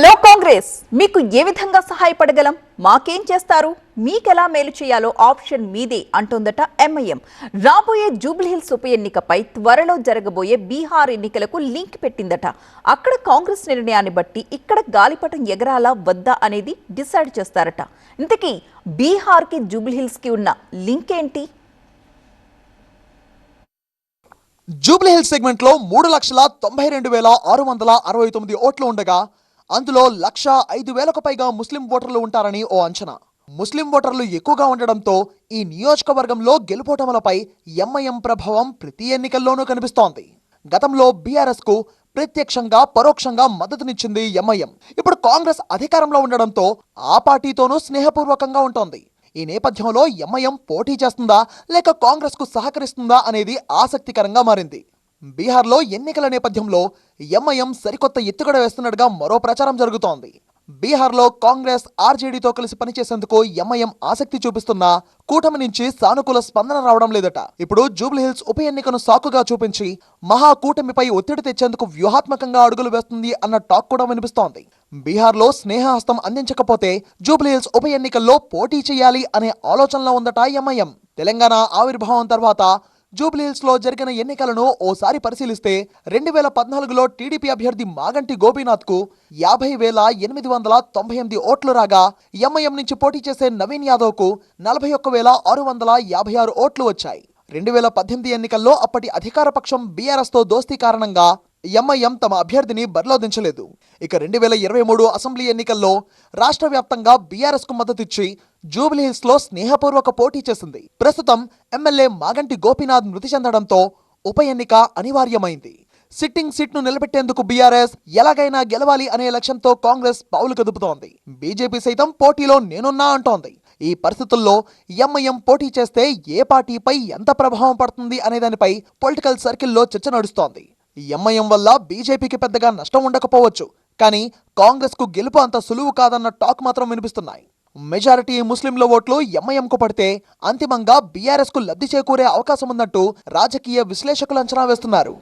Hello Congress, మీకు ఏ విధంగా సహాయపడగలం, మాకేం చేస్తారు, మీకెలా మేలు చేయాలో ఆప్షన్ మీదే అంటోందట ఎంఐఎం. రాబోయే జూబ్లీహిల్స్ ఉప ఎన్నికపై త్వరలో జరగబోయే బీహార్ ఎన్నికలకు లింక్ పెట్టిందట. అక్కడ కాంగ్రెస్ నిర్ణయాన్ని బట్టి ఇక్కడ గాలిపటం ఎగరాలా వద్దా అనేది డిసైడ్ చేస్తారట. ఇంతకీ బీహార్కి జూబ్లీహిల్స్కి ఉన్న లింక్ ఏంటి? జూబ్లీహిల్స్ సెగ్మెంట్ లో 3,92,669 ఓట్లు ఉండగా అందులో 1,05,000కు పైగా ముస్లిం ఓటర్లు ఉంటారని ఓ అంచనా. ముస్లిం ఓటర్లు ఎక్కువగా ఉండడంతో ఈ నియోజకవర్గంలో గెలుపోటములపై ఎంఐఎం ప్రభావం ప్రతి ఎన్నికల్లోనూ కనిపిస్తోంది. గతంలో బీఆర్ఎస్ కు ప్రత్యక్షంగా పరోక్షంగా మద్దతునిచ్చింది ఎంఐఎం. ఇప్పుడు కాంగ్రెస్ అధికారంలో ఉండడంతో ఆ పార్టీతోనూ స్నేహపూర్వకంగా ఉంటోంది. ఈ నేపథ్యంలో ఎంఐఎం పోటీ చేస్తుందా లేక కాంగ్రెస్ కు సహకరిస్తుందా అనేది ఆసక్తికరంగా మారింది. బీహార్లో ఎన్నికల నేపథ్యంలో ఎంఐఎం సరికొత్త ఎత్తుగడ వేస్తున్నట్టుగా మరో ప్రచారం జరుగుతోంది. బీహార్లో కాంగ్రెస్ ఆర్జేడీతో కలిసి పనిచేసేందుకు ఎంఐఎం ఆసక్తి చూపిస్తున్నా కూటమి నుంచి సానుకూల స్పందన రావడం లేదట. ఇప్పుడు జూబ్లీహిల్స్ ఉప ఎన్నికను సాకుగా చూపించి మహా కూటమిపై ఒత్తిడి తెచ్చేందుకు వ్యూహాత్మకంగా అడుగులు వేస్తుంది అన్న టాక్ కూడా వినిపిస్తోంది. బీహార్లో స్నేహహస్తం అందించకపోతే జూబ్లీహిల్స్ ఉప ఎన్నికల్లో పోటీ చేయాలి అనే ఆలోచనలో ఉందట ఎంఐఎం. తెలంగాణ ఆవిర్భావం తర్వాత జూబ్లీహిల్స్ లో జరిగిన ఎన్నికలను ఓసారి పరిశీలిస్తే 2014లో టీడీపీ అభ్యర్థి మాగంటి గోపీనాథ్ కు 50,898 ఓట్లు రాగా ఎంఐఎం నుంచి పోటీ చేసే నవీన్ యాదవ్ కు 41,656 ఓట్లు వచ్చాయి. 2018 ఎన్నికల్లో అప్పటి అధికార పక్షం బీఆర్ఎస్ తో దోస్తీ కారణంగా ఎంఐఎం తమ అభ్యర్థిని బరిలో దించలేదు. ఇక 2023 అసెంబ్లీ ఎన్నికల్లో రాష్ట్ర వ్యాప్తంగా బీఆర్ఎస్ కు మద్దతిచ్చి జూబ్లీహిల్స్ లో స్నేహపూర్వక పోటీ చేసింది. ప్రస్తుతం ఎమ్మెల్యే మాగంటి గోపీనాథ్ మృతి చెందడంతో ఉప ఎన్నిక అనివార్యమైంది. సిట్టింగ్ సీట్ ను నిలబెట్టేందుకు బీఆర్ఎస్ ఎలాగైనా గెలవాలి అనే లక్ష్యంతో కాంగ్రెస్ పావులు కదుపుతోంది. బీజేపీ సైతం పోటీలో నేనున్నా అంటోంది. ఈ పరిస్థితుల్లో ఎంఐఎం పోటీ చేస్తే ఏ పార్టీపై ఎంత ప్రభావం పడుతుంది అనే దానిపై పొలిటికల్ సర్కిల్లో చర్చ నడుస్తోంది. ఎంఐఎం వల్ల బీజేపీకి పెద్దగా నష్టం ఉండకపోవచ్చు, కానీ కాంగ్రెస్ కు గెలుపు అంత సులువు కాదన్న టాక్ మాత్రం వినిపిస్తున్నాయి. మెజారిటీ ముస్లింల ఓట్లు ఎంఐఎంకు పడితే అంతిమంగా బీఆర్ఎస్ కు లబ్ధి చేకూరే అవకాశం ఉన్నట్టు రాజకీయ విశ్లేషకులు అంచనా వేస్తున్నారు.